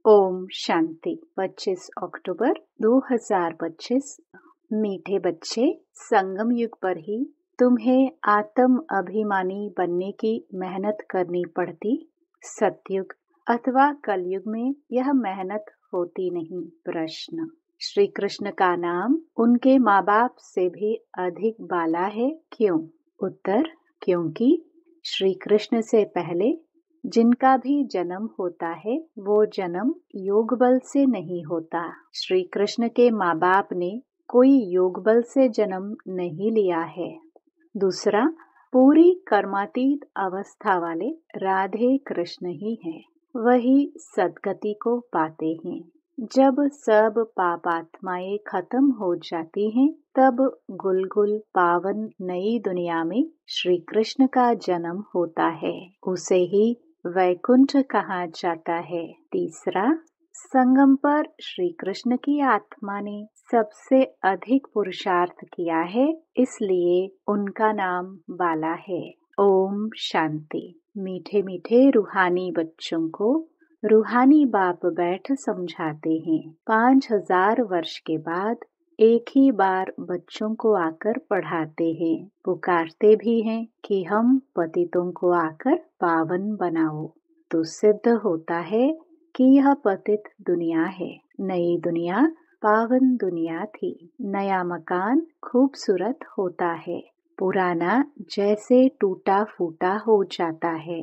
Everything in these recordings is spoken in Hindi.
ओम शांति। 25 अक्टूबर 2025। मीठे बच्चे, संगम युग पर ही तुम्हें आत्म अभिमानी बनने की मेहनत करनी पड़ती। सतयुग अथवा कलयुग में यह मेहनत होती नहीं। प्रश्न: श्री कृष्ण का नाम उनके माँ बाप से भी अधिक बाला है, क्यों? उत्तर: क्योंकि श्री कृष्ण से पहले जिनका भी जन्म होता है वो जन्म योग बल से नहीं होता। श्री कृष्ण के माँ बाप ने कोई योग बल से जन्म नहीं लिया है। दूसरा, पूरी कर्मातीत अवस्था वाले राधे कृष्ण ही हैं। वही सद्गति को पाते हैं। जब सब पापात्माएं खत्म हो जाती हैं, तब गुलगुल पावन नई दुनिया में श्री कृष्ण का जन्म होता है। उसे ही वैकुंठ कहा जाता है। तीसरा, संगम पर श्री कृष्ण की आत्मा ने सबसे अधिक पुरुषार्थ किया है, इसलिए उनका नाम बाला है। ओम शांति। मीठे मीठे रूहानी बच्चों को रूहानी बाप बैठ समझाते हैं। 5000 वर्ष के बाद एक ही बार बच्चों को आकर पढ़ाते हैं। पुकारते भी हैं कि हम पतितों को आकर पावन बनाओ। तो सिद्ध होता है कि यह पतित दुनिया है। नई दुनिया पावन दुनिया थी। नया मकान खूबसूरत होता है, पुराना जैसे टूटा फूटा हो जाता है,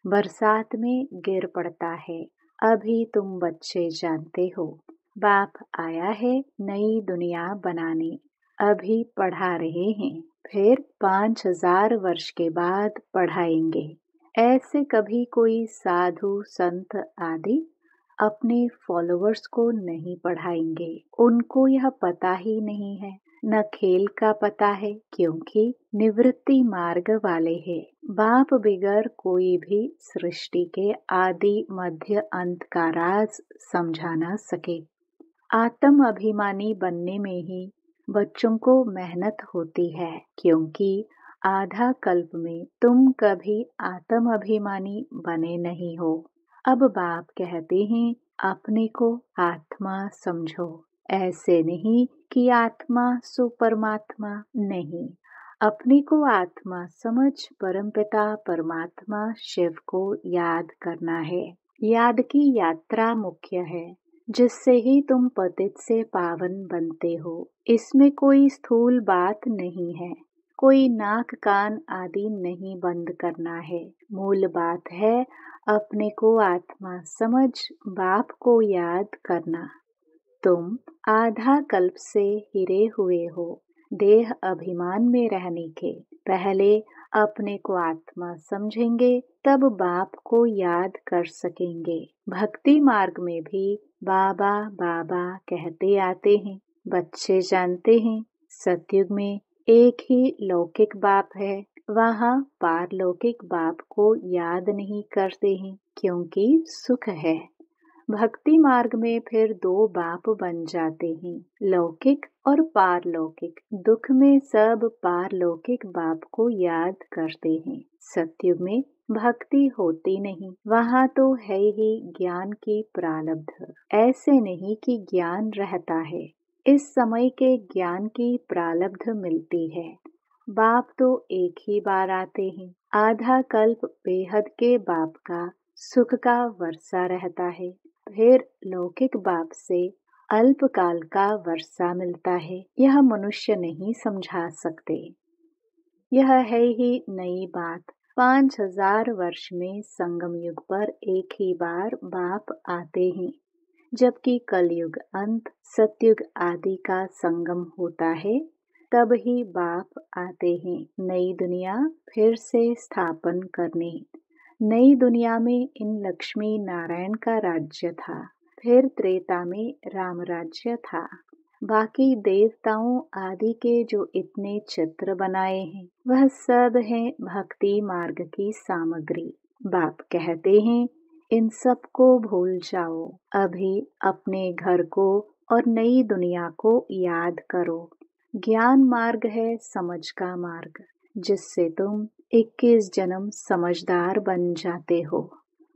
बरसात में गिर पड़ता है। अभी तुम बच्चे जानते हो, बाप आया है नई दुनिया बनाने। अभी पढ़ा रहे हैं, फिर 5000 वर्ष के बाद पढ़ाएंगे। ऐसे कभी कोई साधु संत आदि अपने फॉलोअर्स को नहीं पढ़ाएंगे। उनको यह पता ही नहीं है, न खेल का पता है, क्योंकि निवृत्ति मार्ग वाले हैं। बाप बिगर कोई भी सृष्टि के आदि मध्य अंत का राज समझा न सके। आत्म अभिमानी बनने में ही बच्चों को मेहनत होती है, क्योंकि आधा कल्प में तुम कभी आत्म अभिमानी बने नहीं हो। अब बाप कहते हैं अपने को आत्मा समझो। ऐसे नहीं कि आत्मा सो परमात्मा, नहीं। अपने को आत्मा समझ परमपिता परमात्मा शिव को याद करना है। याद की यात्रा मुख्य है, जिससे ही तुम पतित से पावन बनते हो। इसमें कोई स्थूल बात नहीं है, कोई नाक कान आदि नहीं बंद करना है। मूल बात है अपने को आत्मा समझ बाप को याद करना। तुम आधा कल्प से हिरे हुए हो देह अभिमान में रहने के। पहले अपने को आत्मा समझेंगे, तब बाप को याद कर सकेंगे। भक्ति मार्ग में भी बाबा बाबा कहते आते हैं। बच्चे जानते हैं सतयुग में एक ही लौकिक बाप है, वहाँ पारलौकिक बाप को याद नहीं करते हैं, क्योंकि सुख है। भक्ति मार्ग में फिर दो बाप बन जाते हैं, लौकिक और पारलौकिक। दुख में सब पारलौकिक बाप को याद करते हैं। सतयुग में भक्ति होती नहीं, वहाँ तो है ही ज्ञान की प्रारब्ध। ऐसे नहीं कि ज्ञान रहता है, इस समय के ज्ञान की प्रारब्ध मिलती है। बाप तो एक ही बार आते हैं। आधा कल्प बेहद के बाप का सुख का वर्षा रहता है, फिर लौकिक बाप से अल्पकाल का वर्षा मिलता है। यह मनुष्य नहीं समझा सकते। यह है ही नई बात। 5000 वर्ष में संगम युग पर एक ही बार बाप आते हैं, जबकि कलयुग अंत सतयुग आदि का संगम होता है, तब ही बाप आते हैं नई दुनिया फिर से स्थापन करने। नई दुनिया में इन लक्ष्मी नारायण का राज्य था, फिर त्रेता में राम राज्य था। बाकी देवताओं आदि के जो इतने चित्र बनाए हैं, वह सब है भक्ति मार्ग की सामग्री। बाप कहते हैं इन सब को भूल जाओ, अभी अपने घर को और नई दुनिया को याद करो। ज्ञान मार्ग है समझ का मार्ग, जिससे तुम 21 जन्म समझदार बन जाते हो।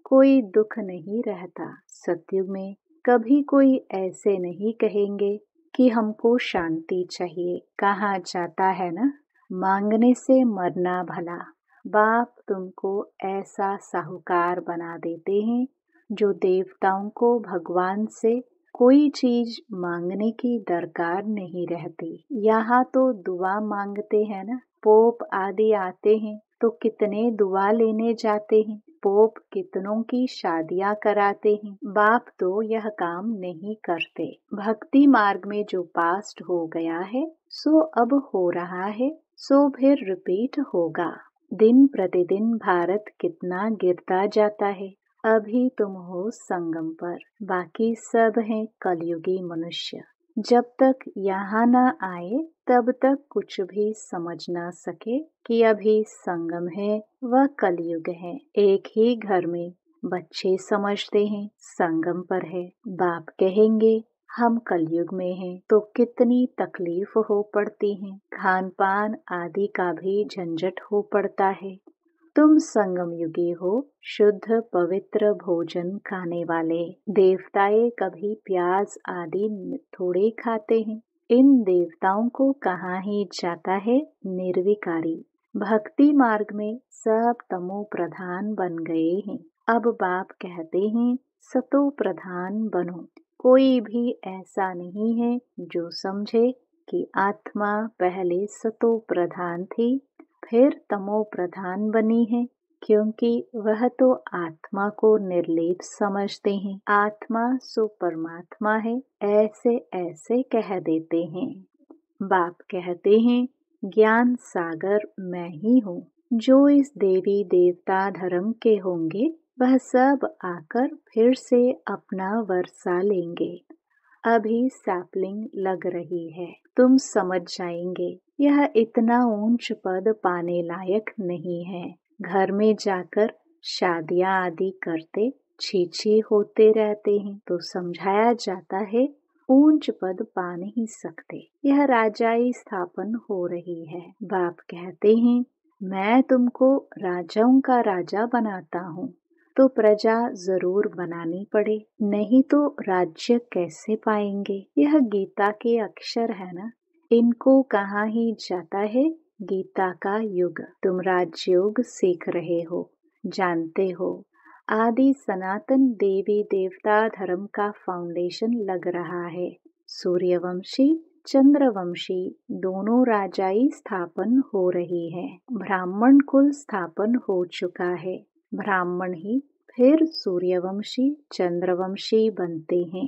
कोई दुख नहीं रहता, सतयुग में कभी कोई ऐसे नहीं कहेंगे कि हमको शांति चाहिए। कहा जाता है ना, मांगने से मरना भला। बाप तुमको ऐसा साहूकार बना देते हैं जो देवताओं को भगवान से कोई चीज मांगने की दरकार नहीं रहती। यहाँ तो दुआ मांगते हैं ना, पोप आदि आते हैं तो कितने दुआ लेने जाते हैं, पोप कितनों की शादियां कराते हैं। बाप तो यह काम नहीं करते। भक्ति मार्ग में जो पास्ट हो गया है सो अब हो रहा है, सो फिर रिपीट होगा। दिन प्रतिदिन भारत कितना गिरता जाता है। अभी तुम हो संगम पर, बाकी सब हैं कलयुगी मनुष्य। जब तक यहाँ न आए तब तक कुछ भी समझ ना सके कि अभी संगम है व कलयुग है। एक ही घर में बच्चे समझते हैं संगम पर है। बाप कहेंगे हम कलयुग में हैं तो कितनी तकलीफ हो पड़ती है, खान पान आदि का भी झंझट हो पड़ता है। तुम संगम युगी हो, शुद्ध पवित्र भोजन खाने वाले। देवताएं कभी प्याज आदि थोड़े खाते हैं। इन देवताओं को कहा ही जाता है निर्विकारी। भक्ति मार्ग में सब तमो प्रधान बन गए हैं। अब बाप कहते हैं सतो प्रधान बनो। कोई भी ऐसा नहीं है जो समझे कि आत्मा पहले सतो प्रधान थी फिर तमो प्रधान बनी है, क्योंकि वह तो आत्मा को निर्लेप समझते हैं। आत्मा सो परमात्मा है, ऐसे ऐसे कह देते हैं। बाप कहते हैं ज्ञान सागर मैं ही हूँ। जो इस देवी देवता धर्म के होंगे वह सब आकर फिर से अपना वर्षा लेंगे। अभी सैपलिंग लग रही है, तुम समझ जाएंगे यह इतना ऊंच पद पाने लायक नहीं है। घर में जाकर शादियां आदि करते छी होते रहते हैं तो समझाया जाता है ऊंच पद पा नहीं सकते, यह राजाई स्थापन हो रही है। बाप कहते हैं मैं तुमको राजाओं का राजा बनाता हूँ तो प्रजा जरूर बनानी पड़े, नहीं तो राज्य कैसे पाएंगे। यह गीता के अक्षर है ना, इनको कहा ही जाता है गीता का युग। तुम राजयोग सीख रहे हो, जानते हो। आदि सनातन देवी देवता धर्म का फाउंडेशन लग रहा है। सूर्यवंशी चंद्रवंशी दोनों राजाई स्थापन हो रही है। ब्राह्मण कुल स्थापन हो चुका है। ब्राह्मण ही फिर सूर्यवंशी चंद्रवंशी बनते हैं।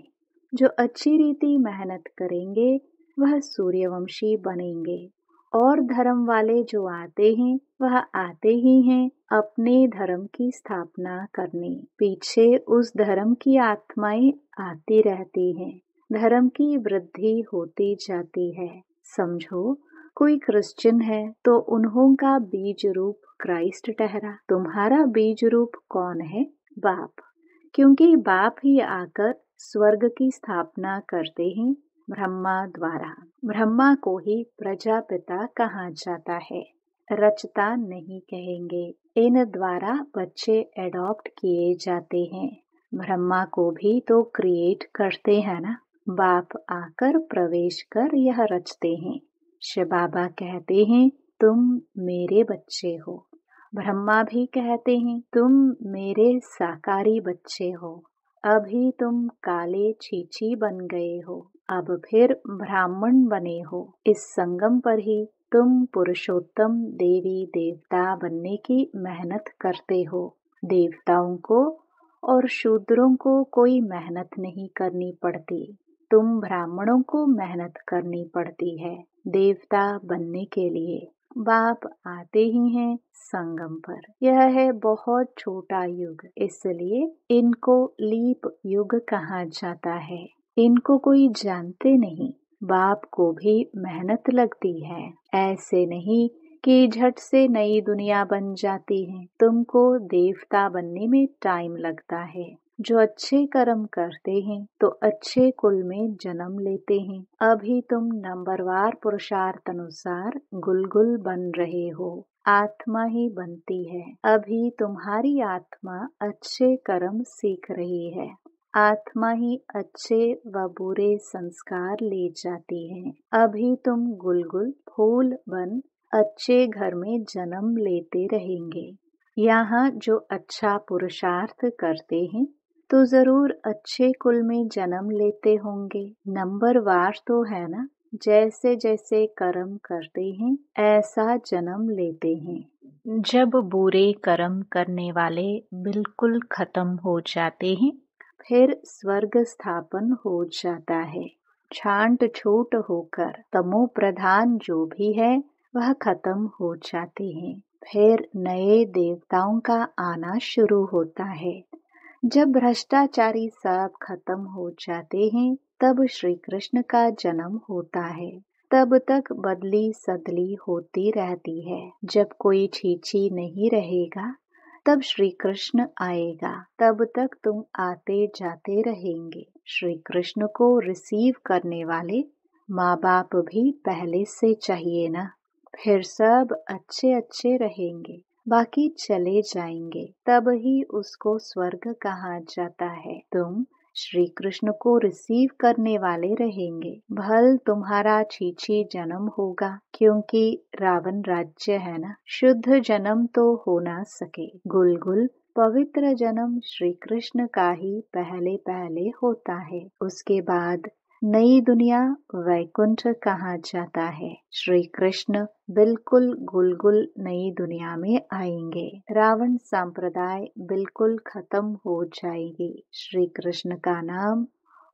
जो अच्छी रीति मेहनत करेंगे वह सूर्यवंशी बनेंगे। और धर्म वाले जो आते हैं वह आते ही हैं अपने धर्म की स्थापना करने। पीछे उस धर्म की आत्माएं आती रहती हैं, धर्म की वृद्धि होती जाती है। समझो कोई क्रिश्चियन है तो उन्हों का बीज रूप क्राइस्ट ठहरा। तुम्हारा बीज रूप कौन है? बाप। क्योंकि बाप ही आकर स्वर्ग की स्थापना करते हैं ब्रह्मा द्वारा। ब्रह्मा को ही प्रजापिता कहा जाता है, रचता नहीं कहेंगे। इन द्वारा बच्चे एडॉप्ट किए जाते हैं। ब्रह्मा को भी तो क्रिएट करते हैं ना। बाप आकर प्रवेश कर यह रचते हैं। शिव बाबा कहते हैं तुम मेरे बच्चे हो। ब्रह्मा भी कहते हैं तुम मेरे साकारी बच्चे हो। अभी तुम काले छीछी बन गए हो, अब फिर ब्राह्मण बने हो। इस संगम पर ही तुम पुरुषोत्तम देवी देवता बनने की मेहनत करते हो। देवताओं को और शूद्रों को कोई मेहनत नहीं करनी पड़ती, तुम ब्राह्मणों को मेहनत करनी पड़ती है देवता बनने के लिए। बाप आते ही हैं संगम पर। यह है बहुत छोटा युग, इसलिए इनको लीप युग कहा जाता है। इनको कोई जानते नहीं। बाप को भी मेहनत लगती है, ऐसे नहीं कि झट से नई दुनिया बन जाती है। तुमको देवता बनने में टाइम लगता है। जो अच्छे कर्म करते हैं तो अच्छे कुल में जन्म लेते हैं। अभी तुम नंबरवार पुरुषार्थ अनुसार गुलगुल बन रहे हो। आत्मा ही बनती है। अभी तुम्हारी आत्मा अच्छे कर्म सीख रही है। आत्मा ही अच्छे व बुरे संस्कार ले जाती है। अभी तुम गुलगुल फूल बन अच्छे घर में जन्म लेते रहेंगे। यहाँ जो अच्छा पुरुषार्थ करते हैं तो जरूर अच्छे कुल में जन्म लेते होंगे। नंबरवार तो है ना, जैसे जैसे कर्म करते हैं ऐसा जन्म लेते हैं। जब बुरे कर्म करने वाले बिल्कुल खत्म हो जाते हैं फिर स्वर्ग स्थापन हो जाता है। छांट छूट होकर तमो प्रधान जो भी है वह खत्म हो जाते हैं। फिर नए देवताओं का आना शुरू होता है। जब भ्रष्टाचारी सब खत्म हो जाते हैं तब श्री कृष्ण का जन्म होता है। तब तक बदली सदली होती रहती है। जब कोई छीछी नहीं रहेगा तब श्री कृष्ण आएगा। तब तक तुम आते जाते रहेंगे। श्री कृष्ण को रिसीव करने वाले माँ बाप भी पहले से चाहिए ना। फिर सब अच्छे अच्छे रहेंगे, बाकी चले जाएंगे। तब ही उसको स्वर्ग कहा जाता है। तुम श्री कृष्ण को रिसीव करने वाले रहेंगे। भल तुम्हारा छीछी जन्म होगा, क्योंकि रावण राज्य है ना। शुद्ध जन्म तो हो ना सके। गुलगुल पवित्र जन्म श्री कृष्ण का ही पहले पहले होता है। उसके बाद नई दुनिया वैकुंठ कहा जाता है। श्री कृष्ण बिल्कुल गुलगुल नई दुनिया में आएंगे। रावण संप्रदाय बिल्कुल खत्म हो जाएगी। श्री कृष्ण का नाम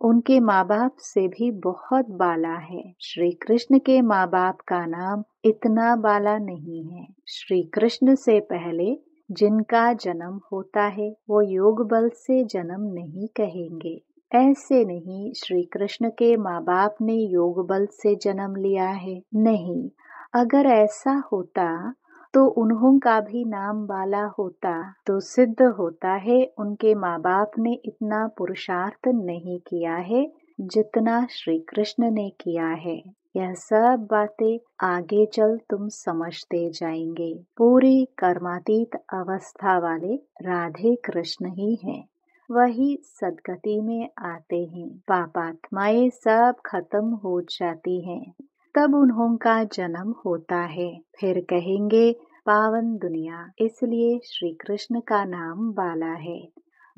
उनके माँ बाप से भी बहुत बाला है। श्री कृष्ण के माँ बाप का नाम इतना बाला नहीं है। श्री कृष्ण से पहले जिनका जन्म होता है वो योग बल से जन्म नहीं कहेंगे। ऐसे नहीं श्री कृष्ण के माँ बाप ने योग बल से जन्म लिया है, नहीं। अगर ऐसा होता तो उन्हों का भी नाम बाला होता। तो सिद्ध होता है उनके माँ बाप ने इतना पुरुषार्थ नहीं किया है जितना श्री कृष्ण ने किया है। यह सब बातें आगे चल तुम समझते जाएंगे। पूरी कर्मातीत अवस्था वाले राधे कृष्ण ही हैं। वही सदगति में आते हैं। पापात्माएं सब खत्म हो जाती हैं। तब उन्हों का जन्म होता है। फिर कहेंगे पावन दुनिया। इसलिए श्री कृष्ण का नाम बाला है।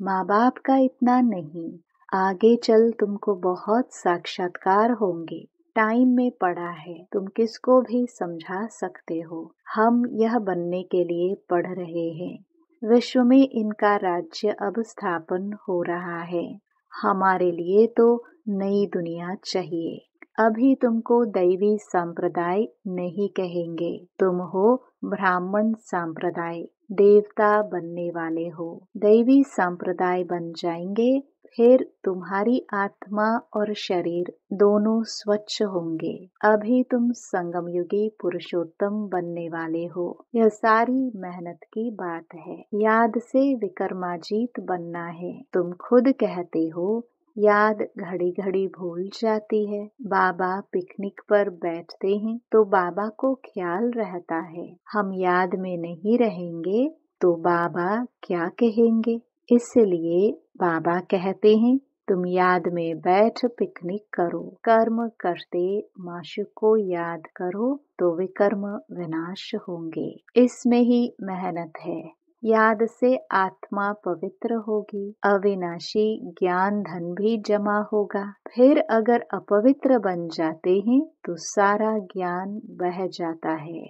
माँ बाप का इतना नहीं। आगे चल तुमको बहुत साक्षात्कार होंगे। टाइम में पड़ा है, तुम किसको भी समझा सकते हो। हम यह बनने के लिए पढ़ रहे हैं। विश्व में इनका राज्य अब स्थापन हो रहा है। हमारे लिए तो नई दुनिया चाहिए। अभी तुमको दैवी संप्रदाय नहीं कहेंगे। तुम हो ब्राह्मण संप्रदाय, देवता बनने वाले हो। दैवी संप्रदाय बन जाएंगे, फिर तुम्हारी आत्मा और शरीर दोनों स्वच्छ होंगे। अभी तुम संगम युगी पुरुषोत्तम बनने वाले हो। यह सारी मेहनत की बात है। याद से विक्रमाजीत बनना है। तुम खुद कहते हो याद घड़ी घड़ी भूल जाती है। बाबा पिकनिक पर बैठते हैं तो बाबा को ख्याल रहता है। हम याद में नहीं रहेंगे तो बाबा क्या कहेंगे। इसलिए बाबा कहते हैं तुम याद में बैठ पिकनिक करो। कर्म करते माशु को याद करो तो विकर्म विनाश होंगे। इसमें ही मेहनत है। याद से आत्मा पवित्र होगी। अविनाशी ज्ञान धन भी जमा होगा। फिर अगर अपवित्र बन जाते हैं तो सारा ज्ञान बह जाता है।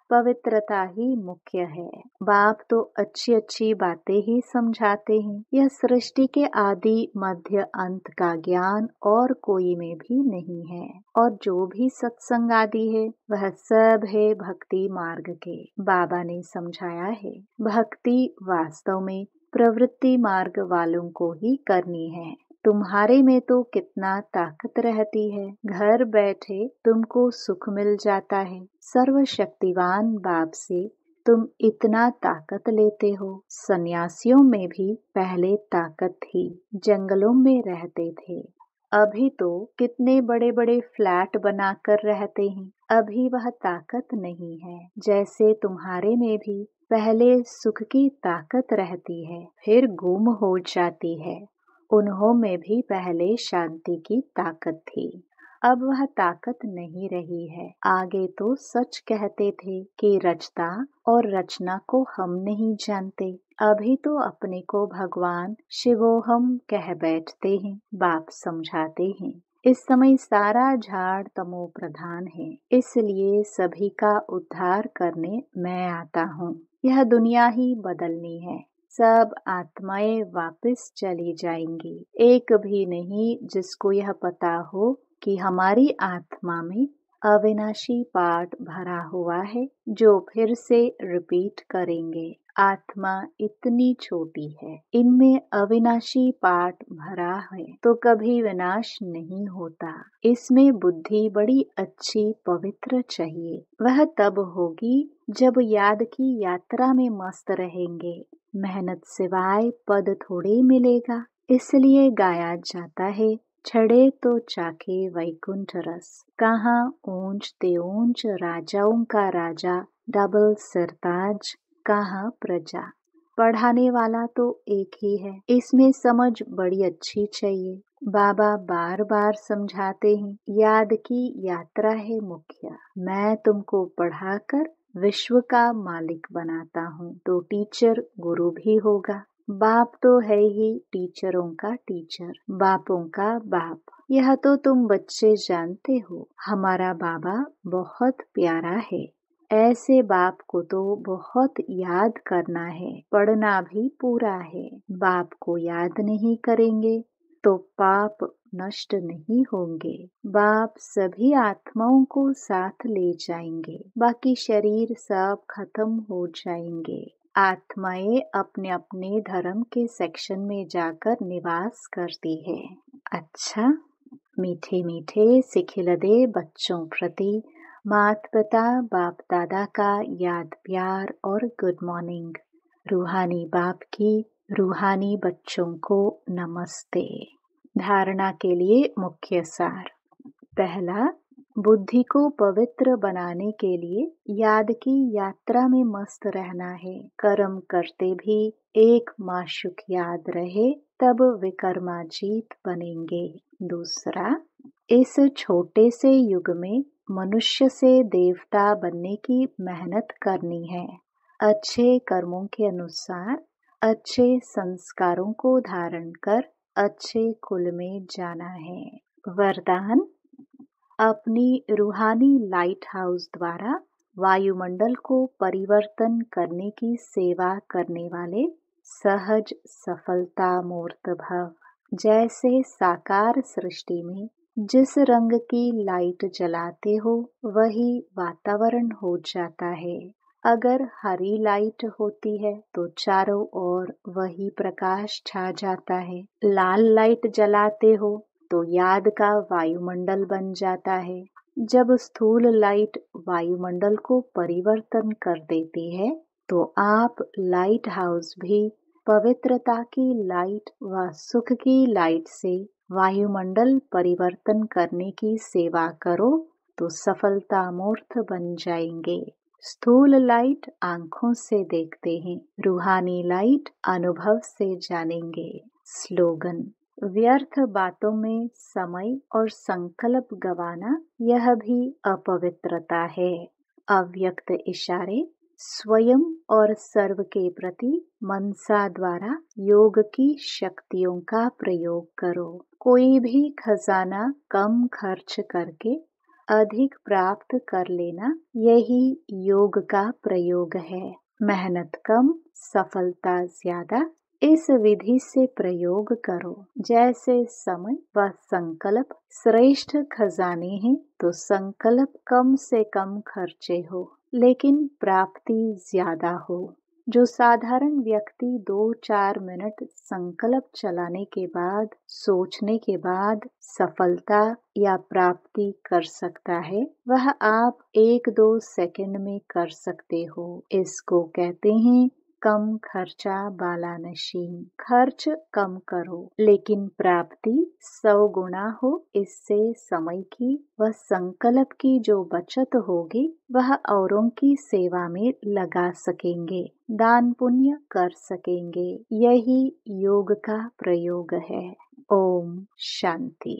पवित्रता ही मुख्य है। बाप तो अच्छी अच्छी बातें ही समझाते हैं। यह सृष्टि के आदि मध्य अंत का ज्ञान और कोई में भी नहीं है। और जो भी सत्संग आदि है वह सब है भक्ति मार्ग के। बाबा ने समझाया है भक्ति वास्तव में प्रवृत्ति मार्ग वालों को ही करनी है। तुम्हारे में तो कितना ताकत रहती है। घर बैठे तुमको सुख मिल जाता है। सर्वशक्तिवान बाप से तुम इतना ताकत लेते हो। सन्यासियों में भी पहले ताकत थी। जंगलों में रहते थे। अभी तो कितने बड़े बड़े फ्लैट बनाकर रहते हैं। अभी वह ताकत नहीं है। जैसे तुम्हारे में भी पहले सुख की ताकत रहती है, फिर गुम हो जाती है। उन्हों में भी पहले शांति की ताकत थी, अब वह ताकत नहीं रही है। आगे तो सच कहते थे कि रचता और रचना को हम नहीं जानते, अभी तो अपने को भगवान शिवोहम कह बैठते हैं। बाप समझाते हैं, इस समय सारा झाड़ तमो प्रधान है, इसलिए सभी का उद्धार करने मैं आता हूँ। यह दुनिया ही बदलनी है, सब आत्माएं वापस चली जाएंगी। एक भी नहीं जिसको यह पता हो कि हमारी आत्मा में अविनाशी पाठ भरा हुआ है, जो फिर से रिपीट करेंगे। आत्मा इतनी छोटी है, इनमें अविनाशी पाठ भरा है तो कभी विनाश नहीं होता। इसमें बुद्धि बड़ी अच्छी पवित्र चाहिए, वह तब होगी जब याद की यात्रा में मस्त रहेंगे। मेहनत सिवाय पद थोड़े मिलेगा, इसलिए गाया जाता है, छड़े तो चाखे वैकुंठ रस। कहाँ ऊंच ते ऊंच राजाओं का राजा, डबल सिरताज कहाँ प्रजा। पढ़ाने वाला तो एक ही है, इसमें समझ बड़ी अच्छी चाहिए। बाबा बार बार समझाते हैं, याद की यात्रा है मुख्य। मैं तुमको पढ़ाकर विश्व का मालिक बनाता हूँ, तो टीचर गुरु भी होगा। बाप तो है ही टीचरों का टीचर, बापों का बाप। यह तो तुम बच्चे जानते हो, हमारा बाबा बहुत प्यारा है। ऐसे बाप को तो बहुत याद करना है, पढ़ना भी पूरा है। बाप को याद नहीं करेंगे तो पाप नष्ट नहीं होंगे। बाप सभी आत्माओं को साथ ले जाएंगे, बाकी शरीर सब खत्म हो जाएंगे। आत्माएं अपने अपने धर्म के सेक्शन में जाकर निवास करती है। अच्छा, मीठे मीठे सिखिलदे बच्चों प्रति माता पिता बाप दादा का याद प्यार और गुड मॉर्निंग। रूहानी बाप की रूहानी बच्चों को नमस्ते। धारणा के लिए मुख्य सार। पहला, बुद्धि को पवित्र बनाने के लिए याद की यात्रा में मस्त रहना है। कर्म करते भी एक माशुक याद रहे, तब विकर्माजीत बनेंगे। दूसरा, इस छोटे से युग में मनुष्य से देवता बनने की मेहनत करनी है। अच्छे कर्मों के अनुसार अच्छे संस्कारों को धारण कर अच्छे कुल में जाना है। वरदान, अपनी रूहानी लाइट हाउस द्वारा वायुमंडल को परिवर्तन करने की सेवा करने वाले सहज सफलता मूर्त भव। जैसे साकार सृष्टि में जिस रंग की लाइट जलाते हो वही वातावरण हो जाता है। अगर हरी लाइट होती है तो चारों ओर वही प्रकाश छा जाता है। लाल लाइट जलाते हो तो याद का वायुमंडल बन जाता है। जब स्थूल लाइट वायुमंडल को परिवर्तन कर देती है तो आप लाइट हाउस भी पवित्रता की लाइट व सुख की लाइट से वायुमंडल परिवर्तन करने की सेवा करो तो सफलता मूर्त बन जाएंगे। स्थूल लाइट आंखों से देखते हैं, रूहानी लाइट अनुभव से जानेंगे। स्लोगन, व्यर्थ बातों में समय और संकल्प गवाना यह भी अपवित्रता है। अव्यक्त इशारे, स्वयं और सर्व के प्रति मनसा द्वारा योग की शक्तियों का प्रयोग करो। कोई भी खजाना कम खर्च करके अधिक प्राप्त कर लेना, यही योग का प्रयोग है। मेहनत कम, सफलता ज्यादा, इस विधि से प्रयोग करो। जैसे समय व संकल्प श्रेष्ठ खजाने हैं, तो संकल्प कम से कम खर्चे हो लेकिन प्राप्ति ज्यादा हो। जो साधारण व्यक्ति 2-4 मिनट संकल्प चलाने के बाद, सोचने के बाद सफलता या प्राप्ति कर सकता है, वह आप 1-2 सेकंड में कर सकते हो। इसको कहते हैं कम खर्चा बाला नशीन। खर्च कम करो लेकिन प्राप्ति 100 गुना हो। इससे समय की व संकल्प की जो बचत होगी वह औरों की सेवा में लगा सकेंगे, दान पुण्य कर सकेंगे। यही योग का प्रयोग है। ओम शांति।